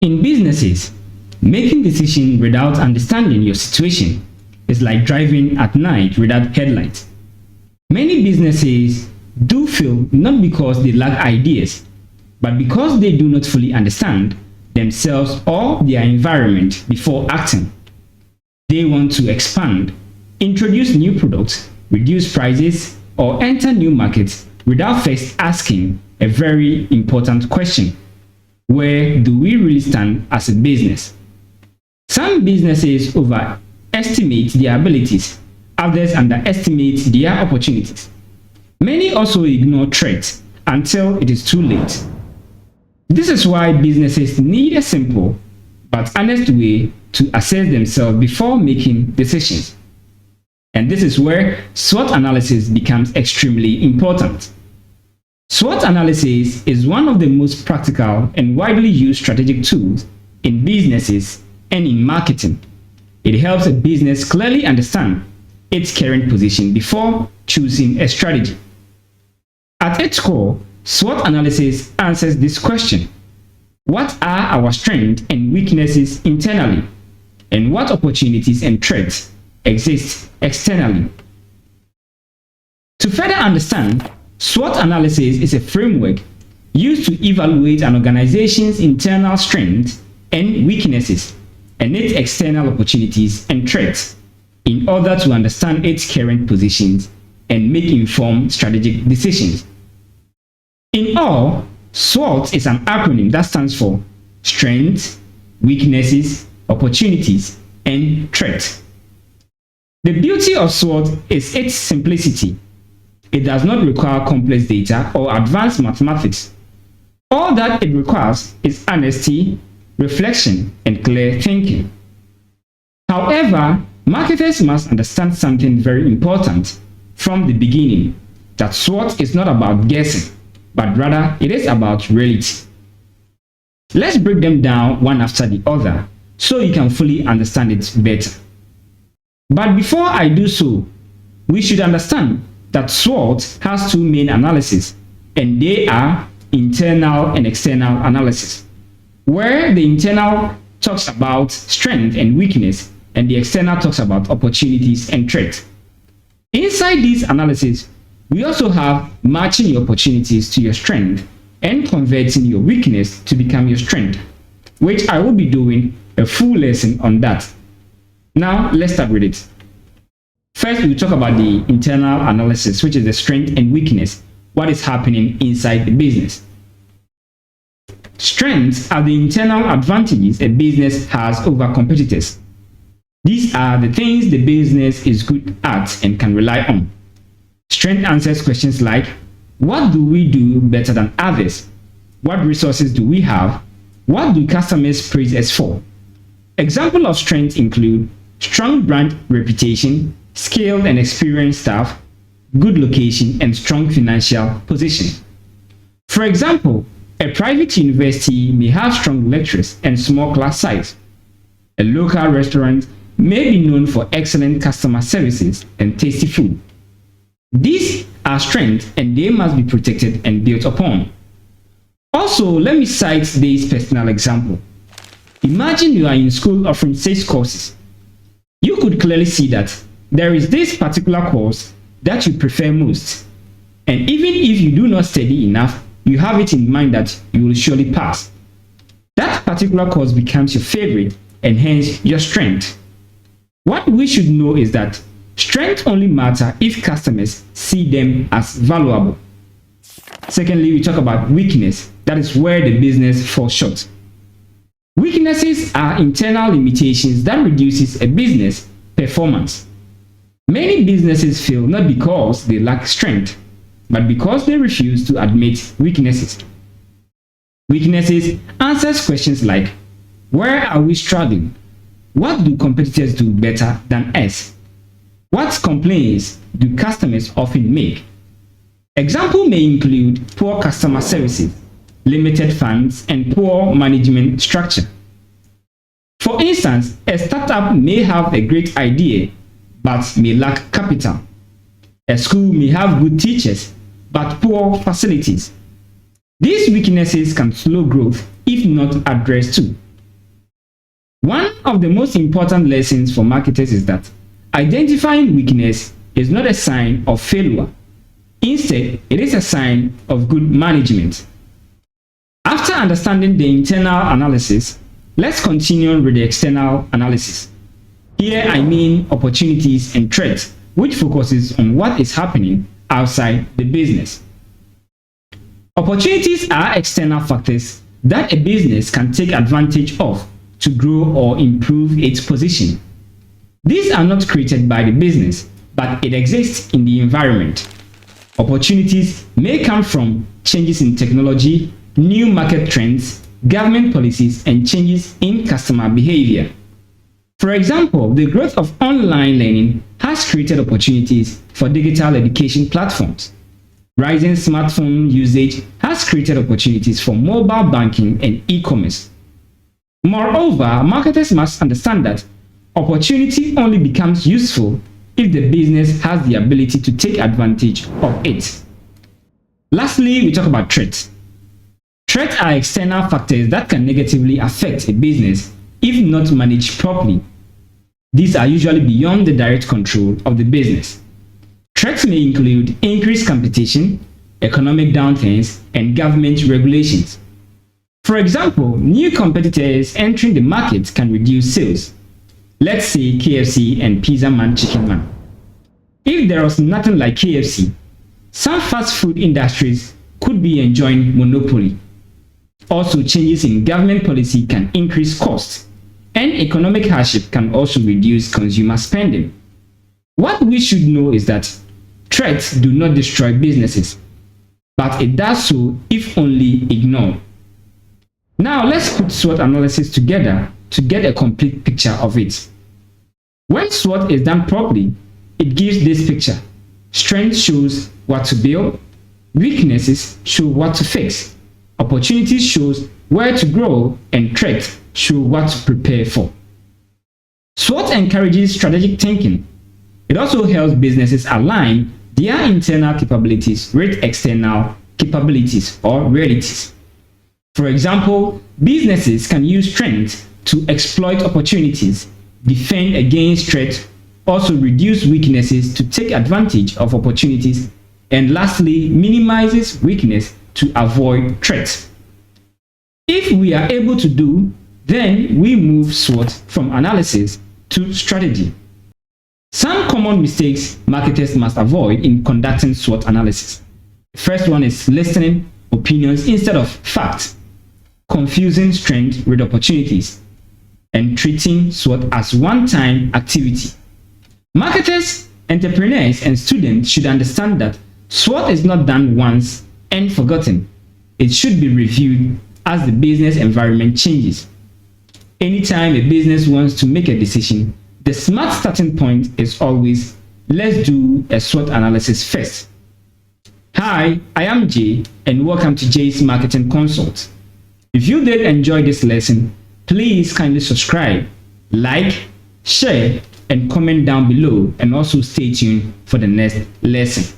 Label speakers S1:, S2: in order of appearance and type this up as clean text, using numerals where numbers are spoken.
S1: In businesses, making decisions without understanding your situation is like driving at night without headlights. Many businesses do fail not because they lack ideas, but because they do not fully understand themselves or their environment before acting. They want to expand, introduce new products, reduce prices, or enter new markets without first asking a very important question: where do we really stand as a business? Some businesses overestimate their abilities, others underestimate their opportunities. Many also ignore threats until it is too late. This is why businesses need a simple but honest way to assess themselves before making decisions. And this is where SWOT analysis becomes extremely important. SWOT analysis is one of the most practical and widely used strategic tools in businesses and in marketing. It helps a business clearly understand its current position before choosing a strategy. At its core, SWOT analysis answers this question: what are our strengths and weaknesses internally, and what opportunities and threats exist externally? To further understand, SWOT analysis is a framework used to evaluate an organization's internal strengths and weaknesses and its external opportunities and threats in order to understand its current positions and make informed strategic decisions. In all, SWOT is an acronym that stands for Strengths, Weaknesses, Opportunities, and Threats. The beauty of SWOT is its simplicity. It does not require complex data or advanced mathematics. All that it requires is honesty, reflection, and clear thinking. However, marketers must understand something very important from the beginning: that SWOT is not about guessing, but rather it is about reality. Let's break them down one after the other so you can fully understand it better. But before I do so, we should understand that SWOT has two main analyses, and they are internal and external analysis, where the internal talks about strength and weakness, and the external talks about opportunities and threats. Inside these analyses, we also have matching your opportunities to your strength and converting your weakness to become your strength, which I will be doing a full lesson on that. Now, let's start with it. First, we'll talk about the internal analysis, which is the strength and weakness, what is happening inside the business. Strengths are the internal advantages a business has over competitors. These are the things the business is good at and can rely on. Strength answers questions like: what do we do better than others? What resources do we have? What do customers praise us for? Examples of strengths include strong brand reputation, skilled and experienced staff, good location, and strong financial position. For example, a private university may have strong lecturers and small class size. A local restaurant may be known for excellent customer services and tasty food. These are strengths and they must be protected and built upon. Also, let me cite this personal example. Imagine you are in school offering 6 courses. You could clearly see that there is this particular course that you prefer most. And even if you do not study enough, you have it in mind that you will surely pass. That particular course becomes your favorite and hence your strength. What we should know is that strengths only matter if customers see them as valuable. Secondly, we talk about weakness. That is where the business falls short. Weaknesses are internal limitations that reduces a business performance. Many businesses fail not because they lack strength, but because they refuse to admit weaknesses. Weaknesses answers questions like: where are we struggling? What do competitors do better than us? What complaints do customers often make? Example may include poor customer services, limited funds, and poor management structure. For instance, a startup may have a great idea but may lack capital. A school may have good teachers but poor facilities. These weaknesses can slow growth if not addressed too. One of the most important lessons for marketers is that identifying weakness is not a sign of failure. Instead, it is a sign of good management. After understanding the internal analysis, let's continue with the external analysis. Here I mean opportunities and threats, which focuses on what is happening outside the business. Opportunities are external factors that a business can take advantage of to grow or improve its position. These are not created by the business, but it exists in the environment. Opportunities may come from changes in technology, new market trends, government policies, and changes in customer behavior. For example, the growth of online learning has created opportunities for digital education platforms. Rising smartphone usage has created opportunities for mobile banking and e-commerce. Moreover, marketers must understand that opportunity only becomes useful if the business has the ability to take advantage of it. Lastly, we talk about threats. Threats are external factors that can negatively affect a business if not managed properly. These are usually beyond the direct control of the business. Threats may include increased competition, economic downturns, and government regulations. For example, new competitors entering the market can reduce sales. Let's say KFC and Pizza Man Chicken Man. If there was nothing like KFC, some fast food industries could be enjoying monopoly. Also, changes in government policy can increase costs, and economic hardship can also reduce consumer spending. What we should know is that threats do not destroy businesses, but it does so if only ignored. Now let's put SWOT analysis together to get a complete picture of it. When SWOT is done properly, it gives this picture. Strength shows what to build, weaknesses show what to fix, opportunities shows where to grow, and threats show what to prepare for. SWOT encourages strategic thinking. It also helps businesses align their internal capabilities with external capabilities or realities. For example, businesses can use strengths to exploit opportunities, defend against threats, also reduce weaknesses to take advantage of opportunities, and lastly, minimizes weakness to avoid threats. If we are able to do, then we move SWOT from analysis to strategy. Some common mistakes marketers must avoid in conducting SWOT analysis. The first one is listening opinions instead of facts, confusing strengths with opportunities, and treating SWOT as one-time activity. Marketers, entrepreneurs, and students should understand that SWOT is not done once and forgotten. It should be reviewed as the business environment changes. Anytime a business wants to make a decision, the smart starting point is always, let's do a SWOT analysis first. Hi, I am Jay, and welcome to Jay's Marketing Consult. If you did enjoy this lesson, please kindly subscribe, like, share, and comment down below, and also stay tuned for the next lesson.